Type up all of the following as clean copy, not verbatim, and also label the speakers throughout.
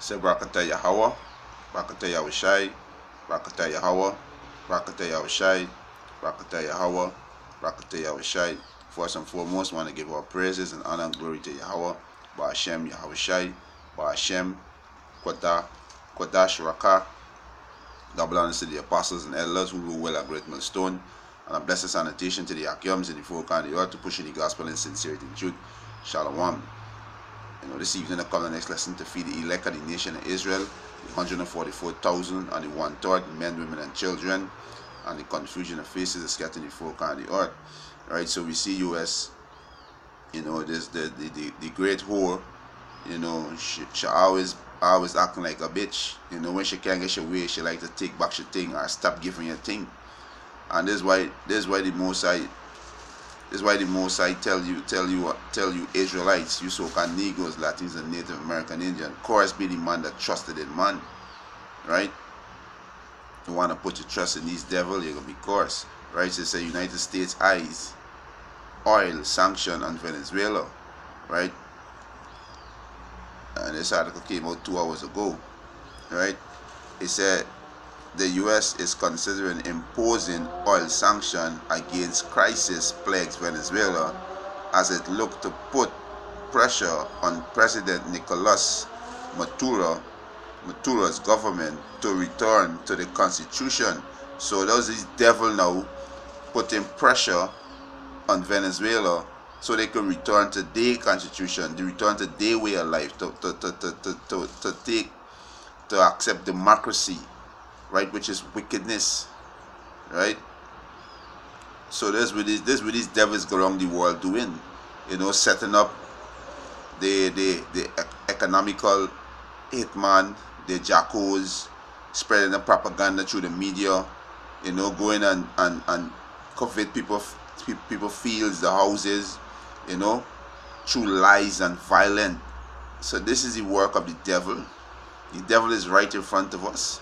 Speaker 1: Say Barakatah Yahweh, Barakatah Yahushai, Barakatah Yahweh, Barakatah Yahushai, Barakatah Yahweh, Barakatah Yahushai. First and foremost, I want to give our praises and honor and glory to Yahweh, Ba'ashem Yahushai, Ba'ashem Kodash Rakah. Double honors to the apostles and elders who rule well at Great Millstone, and a blessed sanitation to the Akiums in the four corners of the earth to push the gospel in sincerity and truth. Shalom. This evening I come the next lesson to feed the elect of the nation of Israel, the 144,000 and the 1/3 men, women, and children, and the confusion of faces is scattered in the four corners of the earth. Right, so we see U.S. This the great whore. She always acting like a bitch. When she can't get her way, she like to take back her thing or stop giving her thing. And this is why the Most High tell you Israelites, you so-called Negroes, Latins, and Native American Indian, course be the man that trusted in man, right? You want to put your trust in these devil, you're gonna be course, right? So say United States eyes oil sanction on Venezuela, right? And this article came out 2 hours ago, right? It said the U.S. is considering imposing oil sanction against crisis plagues Venezuela as it looked to put pressure on President Nicolas Madura's government to return to the constitution. So those is devil now putting pressure on Venezuela so they can return to their constitution, to return to their way of life, to accept democracy, right, which is wickedness, right? So this what these devils go around the world doing, setting up the economical hitman, the jackals, spreading the propaganda through the media, going and covet people fields, the houses, through lies and violence. So this is the work of the devil. The devil is right in front of us.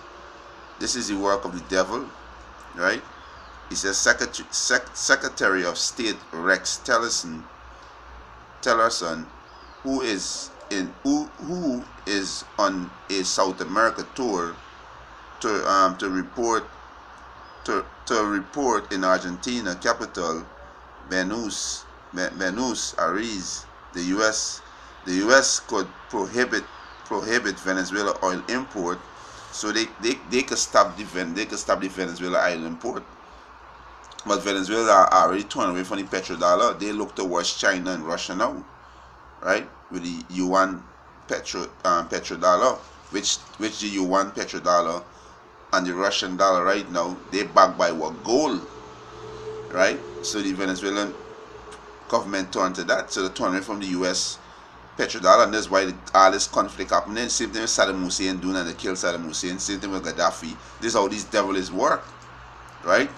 Speaker 1: This is the work of the devil, right? He says Secretary of State Rex Tillerson, who is on a South America tour to report in Argentina capital Buenos Aires. The U.S. could prohibit Venezuela oil import, so they could stop the Venezuela oil import. But Venezuela are already torn away from the petrodollar. They look towards China and Russia now, right? With the yuan petrodollar, which the yuan petrodollar and the Russian dollar right now, they backed by what? Gold, right? So the Venezuelan government turned to that. So they turned away from the U.S. petrodollar, and that's why all this conflict happening. Same thing with Saddam Hussein doing, and they killed Saddam Hussein. Same thing with Gaddafi. This is how these devils work, right?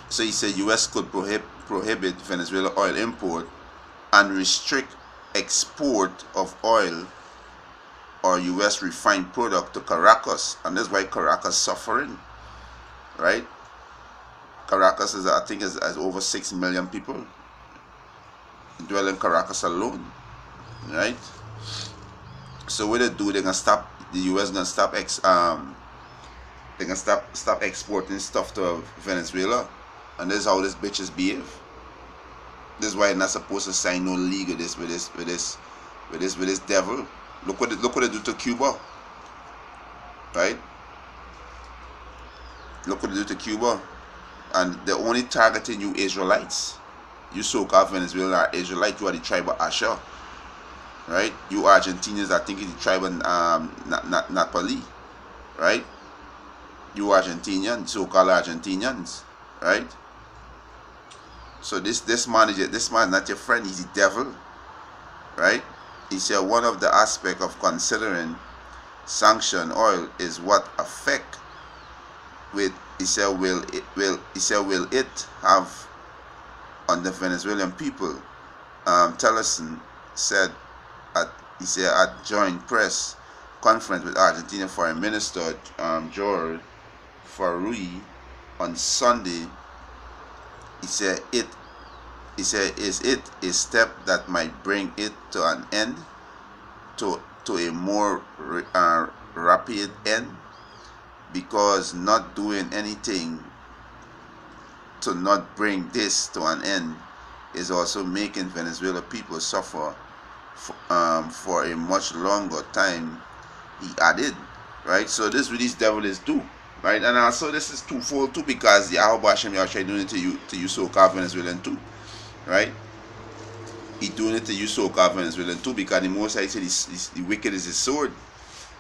Speaker 1: So he said U.S. could prohibit Venezuela oil import and restrict export of oil or U.S. refined product to Caracas, and that's why Caracas suffering, right? Caracas is, I think, is over 6 million people dwell in Caracas alone, right? So what they do, they're gonna stop. The U.S. gonna stop they're gonna stop exporting stuff to Venezuela, and this is how this bitches behave. This is why you're not supposed to sign no league with this devil. Look what they do to Cuba, right? Look what they do to Cuba, and they're only targeting you Israelites. You so-called Venezuela are Israelite. You are the tribe of Asher, right? You Argentinians, I think, is the tribe of Napoli, right? You Argentinians, so-called Argentinians, right? So this man is not your friend. He's the devil, right? He said one of the aspects of considering sanction oil is what effect will it have on the Venezuelan people. Tillerson said at joint press conference with Argentina Foreign Minister Jorge Farui on Sunday. He said is it a step that might bring it to an end? To to a more rapid end, because not doing anything to not bring this to an end is also making Venezuela people suffer for a much longer time, he added, right? So this is what these devils do, right? And also this is twofold too, because the Yahweh Hashem Yahweh doing it to you so-called Venezuelan too, right? He doing it to you so-called Venezuelan too, because the Most High said the wicked is his sword,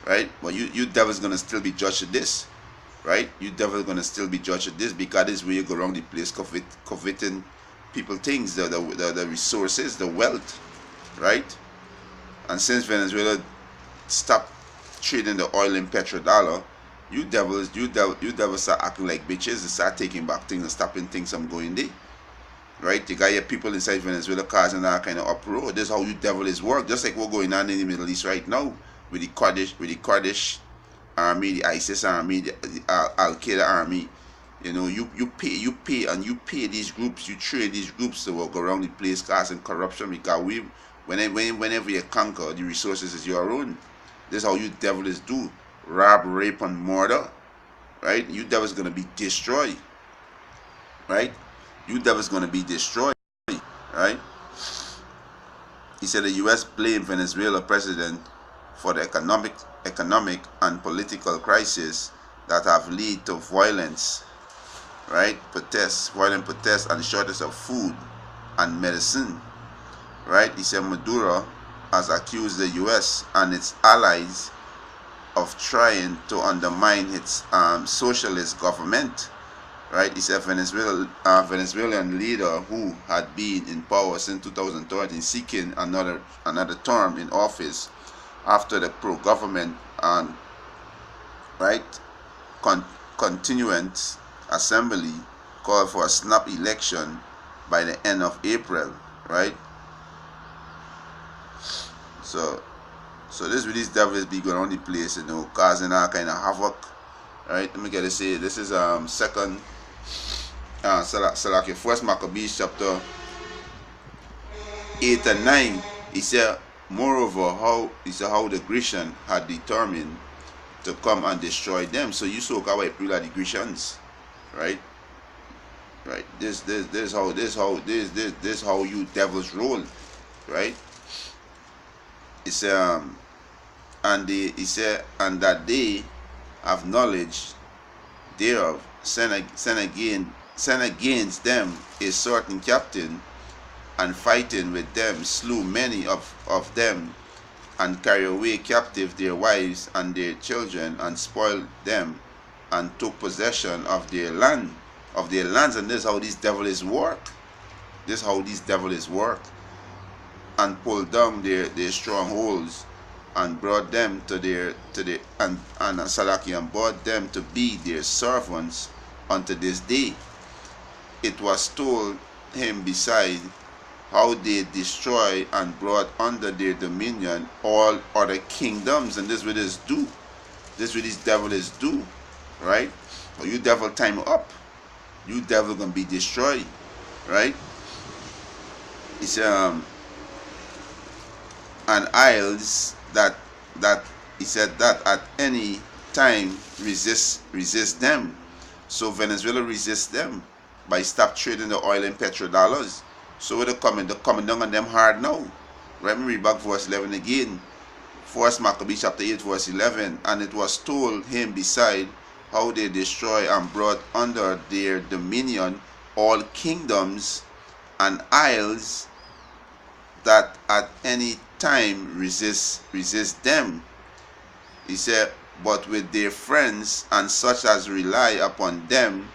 Speaker 1: right? But you devils gonna still be judged at this, right? You devils gonna still be judged at this, because this is where you go around the place coveting people things, the resources, the wealth, right? And since Venezuela stopped trading the oil and petrodollar, you devils start acting like bitches and start taking back things and stopping things from going there. Right? You got your people inside Venezuela causing that kind of uproar. This is how you devils work. Just like what's going on in the Middle East right now with the Kurdish army, the ISIS army, the Al Qaeda army. You know, you pay these groups, you trade these groups to walk around the place causing corruption, because whenever you conquer, the resources is your own. This is how you devils do. Rob, rape, and murder. Right? You devils gonna be destroyed. Right? You devils gonna be destroyed. Right? He said the US blamed Venezuela president for the economic and political crisis that have led to violence, right? Violent protests, and shortage of food and medicine, right? He said Maduro has accused the US and its allies of trying to undermine its socialist government, right? He said Venezuelan leader who had been in power since 2013 seeking another term in office after the pro-government and continuance assembly called for a snap election by the end of April, right? So this with these devils be going on the place, you know, causing all kind of havoc, right? Let me get to say this is second Salaki, First Maccabees chapter 8 and 9. He said, moreover, how the Grecians had determined to come and destroy them. So you saw how people are the Grecians, right? Right. This how you devils roll, right? He said, and that they have knowledge thereof, send against them a certain captain, and fighting with them slew many of them, and carry away captive their wives and their children, and spoiled them, and took possession of their lands. And this is how these devils work. And pulled down their strongholds, and brought them to Salaki, and brought them to be their servants unto this day. It was told him beside how they destroy and brought under their dominion all other kingdoms. And this is what this do. This is what these devils do, right? But you devil time up. You devil gonna be destroyed, right? It's and isles that he said that at any time resist them. So Venezuela resists them by stop trading the oil and petrodollars. So they're coming down on them hard now. Let me read back verse 11 again. First Maccabees chapter 8 verse 11. And it was told him beside how they destroy and brought under their dominion all kingdoms and isles that at any time resist them. He said, but with their friends and such as rely upon them,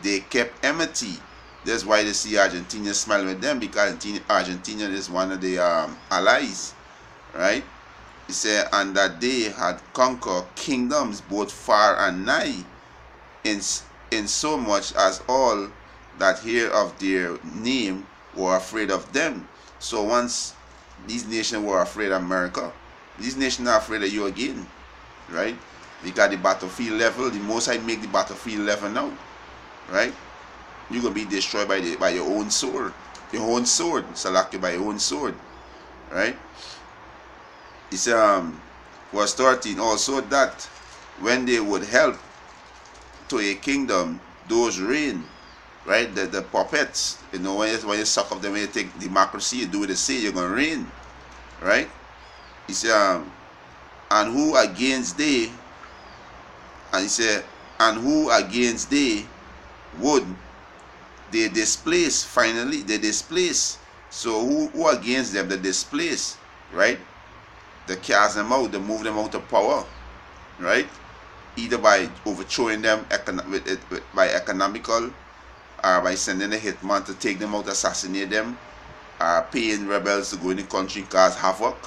Speaker 1: they kept enmity. That's why they see Argentina smile with them, because Argentina is one of the allies, right? He said, and that they had conquered kingdoms both far and nigh, in so much as all that hear of their name were afraid of them. So once these nations were afraid of America, these nations are afraid of you again, right? We got the battlefield level. The Most High make the battlefield level now, right? You're gonna be destroyed by your own sword, Salaki, by your own sword, right? He said, Verse 13, also that when they would help to a kingdom, those reign, right? The puppets, you know, when you suck up them, when you take democracy, you do what they say, you're going to reign, right? He said, and who against they, and he said, and who against they would they displace, finally, they displace. So who against them? They displace, right? They cast them out, they move them out of power, right? Either by overthrowing them by economical, or by sending a hitman to take them out, assassinate them, or paying rebels to go in the country and cause havoc.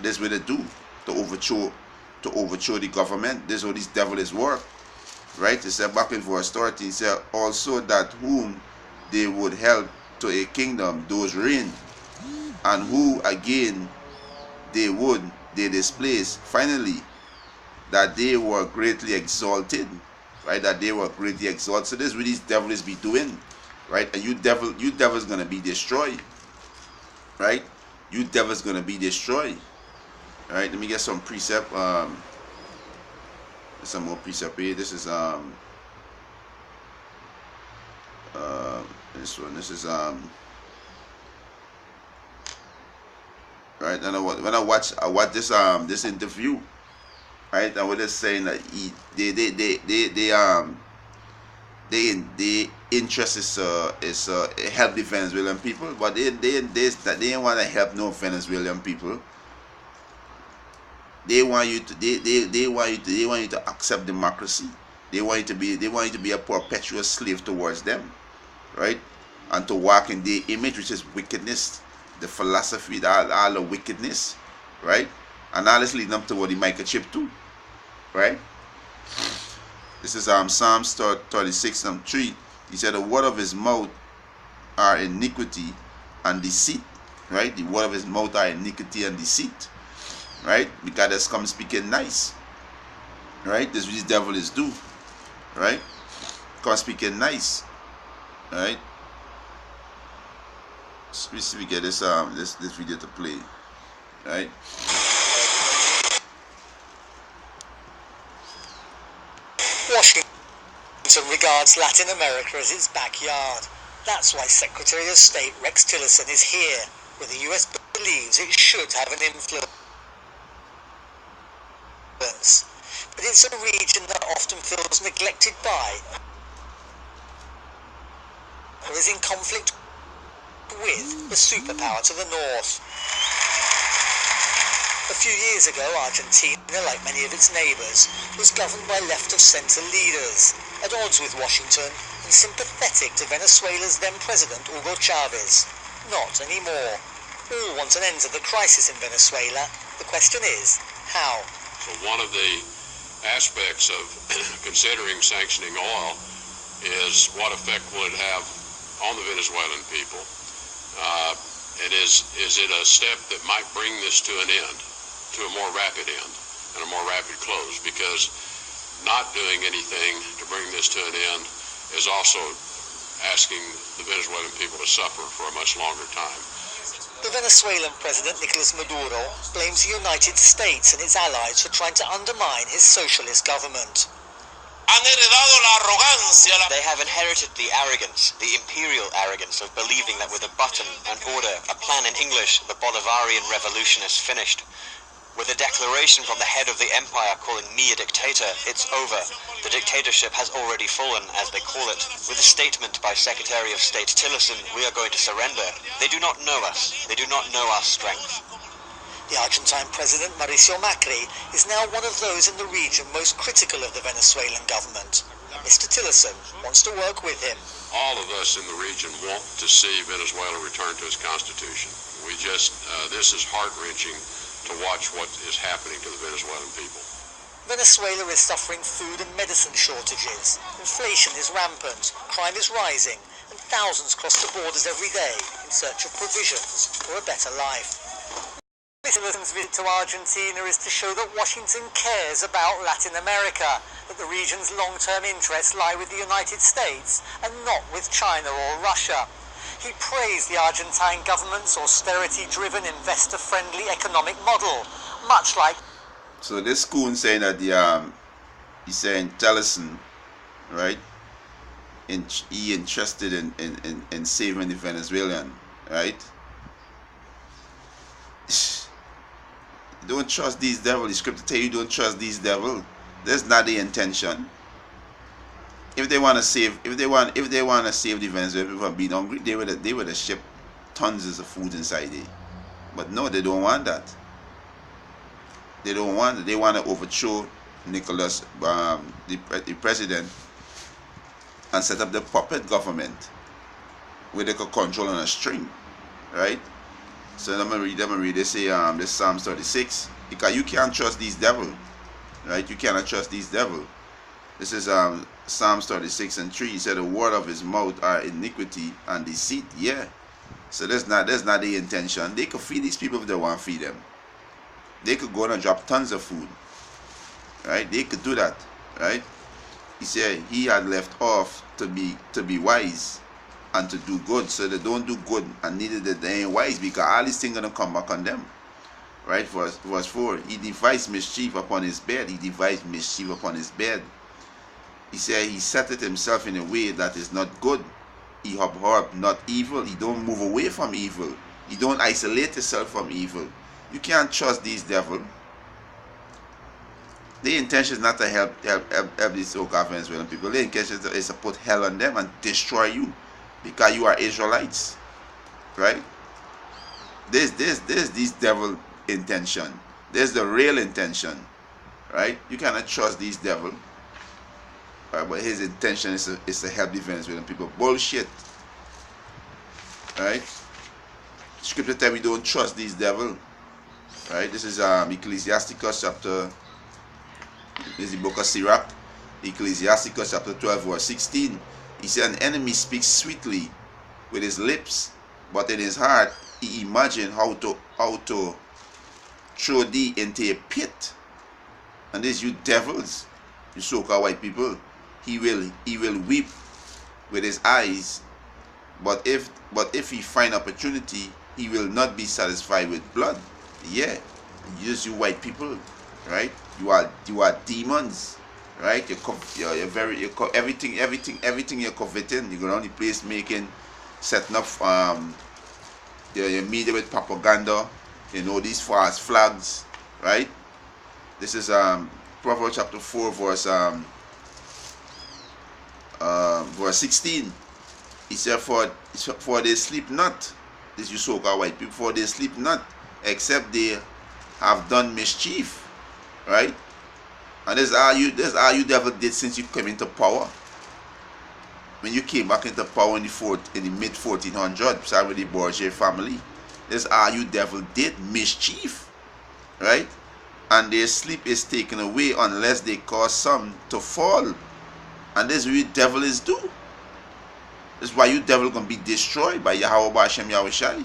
Speaker 1: This is what they do to overthrow the government. This is how these devils work, right? It said back in verse 30, it said also that whom they would help to a kingdom, those reign, and who again they displace, finally, that they were greatly exalted, right? That they were greatly exalted. So this is what these devils be doing, right? And you devils gonna be destroyed, right? You devils gonna be destroyed. All right, let me get some precept. Some more precept here. This is this one. This is right. And when I watch this interview, right, and what they're saying that they interest is help the Venezuelan people, but they didn't want to help no Venezuelan people. They want you to accept democracy. They want you to be a perpetual slave towards them, right? And to walk in their image, which is wickedness, the philosophy, all the wickedness, right? And all this leading them to what the microchip too, right? This is Psalms 36 and 3. He said, the word of his mouth are iniquity and deceit, right? The word of his mouth are iniquity and deceit, right? Because that's come speaking nice, right? This is what this devil is do, right? Come speaking nice, right? So we see we get this video to play, right?
Speaker 2: Washington regards Latin America as its backyard. That's why Secretary of State Rex Tillerson is here, where the US believes it should have an influence. But it's a region that often feels neglected by, or is in conflict with, the superpower to the north. A few years ago, Argentina, like many of its neighbours, was governed by left-of-centre leaders, at odds with Washington and sympathetic to Venezuela's then-president Hugo Chavez. Not anymore. All want an end to the crisis in Venezuela. The question is, how?
Speaker 3: So one of the aspects of considering sanctioning oil is what effect will it have on the Venezuelan people? And is it a step that might bring this to an end, to a more rapid end and a more rapid close? Because not doing anything to bring this to an end is also asking the Venezuelan people to suffer for a much longer time.
Speaker 2: The Venezuelan President Nicolas Maduro blames the United States and its allies for trying to undermine his socialist government.
Speaker 4: They have inherited the arrogance, the imperial arrogance of believing that with a button, an order, a plan in English, the Bolivarian revolution is finished. With a declaration from the head of the empire calling me a dictator, it's over. The dictatorship has already fallen, as they call it. With a statement by Secretary of State Tillerson, we are going to surrender. They do not know us. They do not know our strength.
Speaker 2: The Argentine President Mauricio Macri is now one of those in the region most critical of the Venezuelan government. Mr. Tillerson wants to work with him.
Speaker 3: All of us in the region want to see Venezuela return to its constitution. We just, this is heart-wrenching to watch what is happening to the Venezuelan people.
Speaker 2: Venezuela is suffering food and medicine shortages. Inflation is rampant, crime is rising, and thousands cross the borders every day in search of provisions for a better life. Mr. Tillerson's visit to Argentina is to show that Washington cares about Latin America, that the region's long-term interests lie with the United States and not with China or Russia. He praised the Argentine government's austerity-driven, investor-friendly economic model, much like...
Speaker 1: So this coon saying that he's saying Tellison, right? He interested in saving the Venezuelan, right? Don't trust these devils. The scripture tell you don't trust these devils. That's not the intention. If they want to save the Venezuelan people from being hungry, they would have shipped tons of food inside there. But no, they don't want that. They don't want it. They want to overthrow Nicolas, the president, and set up the puppet government where they could control on a string, right? So let me read. They say this Psalms 36. Because you can't trust these devils, right? You cannot trust these devils. This is Psalms 36 and 3. He said the word of his mouth are iniquity and deceit. Yeah. So that's not the intention. They could feed these people if they want to feed them. They could go and drop tons of food, right? They could do that, right? He said he had left off to be wise and to do good. So they don't do good, and neither that they ain't wise, because all these things gonna come back on them, right? Verse 4. He devised mischief upon his bed. He devised mischief upon his bed. He said he set it himself in a way that is not good. He abhorred not evil. He don't move away from evil. He don't isolate himself from evil. You can't trust these devils. The intention is not to help these so-called Venezuelan people. The intention is to put hell on them and destroy you, because you are Israelites, right? There's these devil intention. There's the real intention, right? You cannot trust these devils. Right, but his intention is to help the Venezuelan people. Bullshit. Right? Scripture tell we don't trust these devils. Right? This is Ecclesiasticus chapter. This is the book of Sirach. Ecclesiasticus chapter 12 verse 16. He said, an enemy speaks sweetly with his lips, but in his heart he imagines how to throw thee into a pit. And these you devils, you so-called white people, he will weep with his eyes, but if he find opportunity, he will not be satisfied with blood. Yeah, just you white people, right? You are demons, right? Everything you're coveting. You're going on the place setting up your media with propaganda. You know, these false flags, right? This is Proverbs chapter 4 verse 16. He said, for they sleep not, this you so-called white people, for they sleep not, except they have done mischief, right? And this all you devil did since you came into power. When you came back into power in the mid 1400s, started with the Bourgeois family, this all you devil did, mischief, right? And their sleep is taken away unless they cause some to fall. And this is what you devil is do. This is why you devil gonna be destroyed by Yahweh Hashem Yahweh Shai.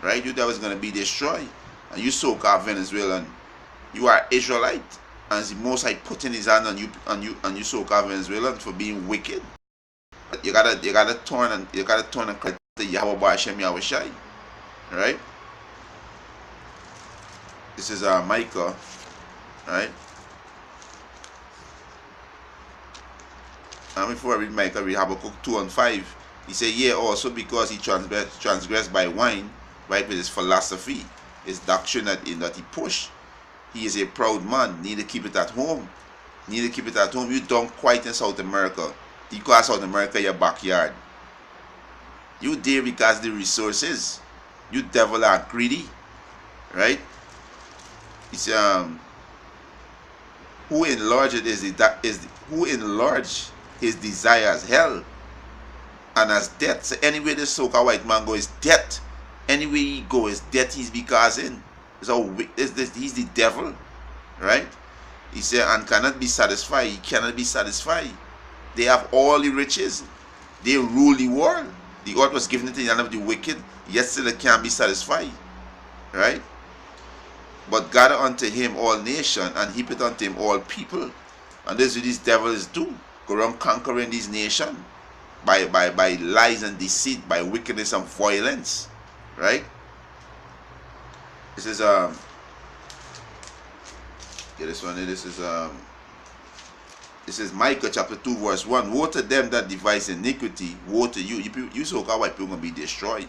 Speaker 1: Right? You devil is gonna be destroyed. And you so-called Venezuelan, you are Israelite. And the Most High putting his hand on you so-called Venezuelan for being wicked. You gotta turn and credit to Yahweh Hashem Yahweh Shai. Right? This is Micah, right? And before I read Micah, read Habakkuk 2 and 5. He said, yeah, also because he transgressed by wine, right, with his philosophy, his doctrine that he pushed. He is a proud man, need to keep it at home. You don't quite in South America. You call South America your backyard. You there because the resources. You devil are greedy, right? It's who enlarged his desires hell, and as death. So anywhere this so-called white man go is death. Anywhere he go is death. He's because in. So he's the devil, right? He said, and cannot be satisfied. He cannot be satisfied. They have all the riches. They rule the world. The earth was given to the hand of the wicked. Yet still it can't be satisfied, right? But gather unto him all nations, and heap it unto him all people. And this is what these devils do. Go around conquering these nations by lies and deceit, by wickedness and violence, right? This is Get this one. This is Micah chapter 2 verse 1. Woe to them that devise iniquity. Woe to you. You so-called white people going to be destroyed.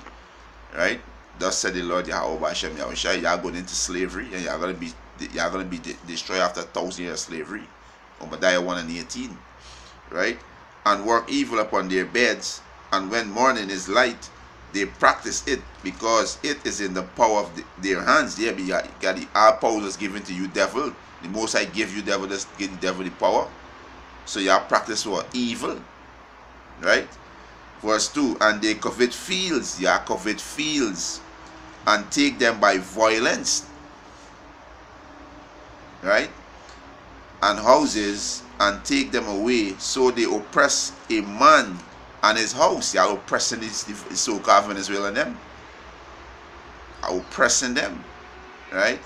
Speaker 1: Right? Thus said the Lord Yahweh Hashem Yahushua. You are going into slavery and you are going to be destroyed after 1,000 years of slavery. Obadiah 1 and 18. Right? And work evil upon their beds. And when morning is light, they practice it, because it is in the power of their hands. Yeah, but our power is given to you, devil. The Most I give you, devil, just give the devil the power. So you practice what? Evil. Right? Verse 2. And they covet fields. You covet fields. And take them by violence. Right? And houses, and take them away. So they oppress a man and his house. You are oppressing the so-called Venezuela and them. Are oppressing them. Right?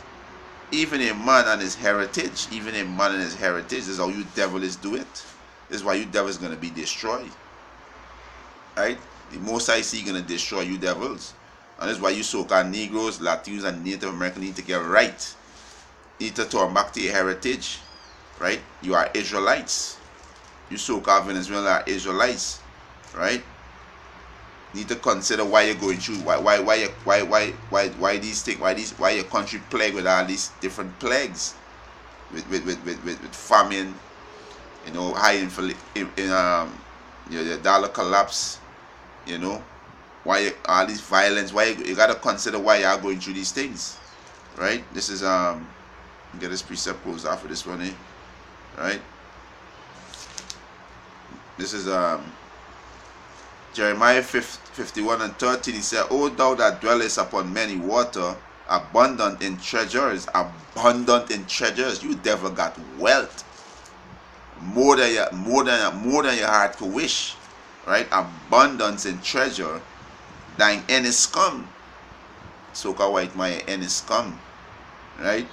Speaker 1: Even a man and his heritage. Even a man and his heritage. This is how you devils do it. This is why you devils going to be destroyed. Right? The Most I see going to destroy you devils. And this is why you so-called Negroes, Latinos, and Native Americans need to get right. You need to turn back to your heritage. Right? You are Israelites. You so-called Venezuela are Israelites. Right? Need to consider why you're going through, why these things, why your country plagued with all these different plagues, with famine, high inflation, the dollar collapse, why all this violence, why you gotta consider why you are going through these things, right? This is get this precept closed after this one, right? This is Jeremiah 51 and 13, he said, O thou that dwellest upon many water, abundant in treasures, you devil got wealth. More than your heart could wish. Right? Abundance in treasure, thine end is come. So-called white my end is come. Right?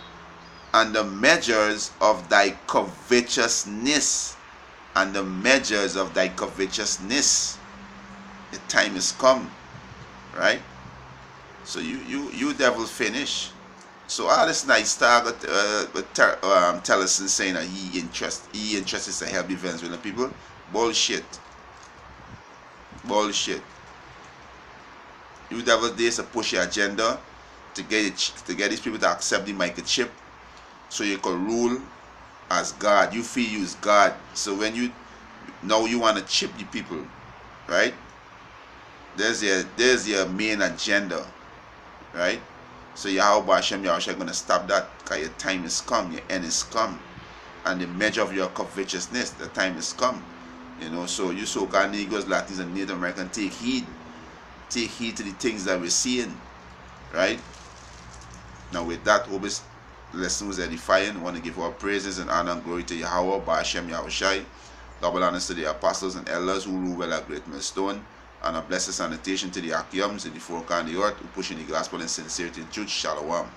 Speaker 1: And the measures of thy covetousness. The time is come, right? So you devil finish. So all this nice talk tell us and saying that he interested to help the Venezuelan people. Bullshit. You devil days to push your agenda to get these people to accept the microchip, so you can rule as God. You feel you is God. So when you want to chip the people, right? There's your main agenda, right? So Yahweh Hashem Yahushua going to stop that, because your time is come, your end is come, and the measure of your covetousness, the time is come. So you so-called Negroes, Latinos, and Native Americans, take heed to the things that we're seeing, right? Now with that, hope this lesson was edifying. I want to give our praises and honor and glory to Yahweh Hashem Yahushua. Double honors to the apostles and elders who rule well at Great Millstone. And a blessed sanitation to the Akiams in the four corners of the earth who pushing the gospel in sincerity and truth. Shalom.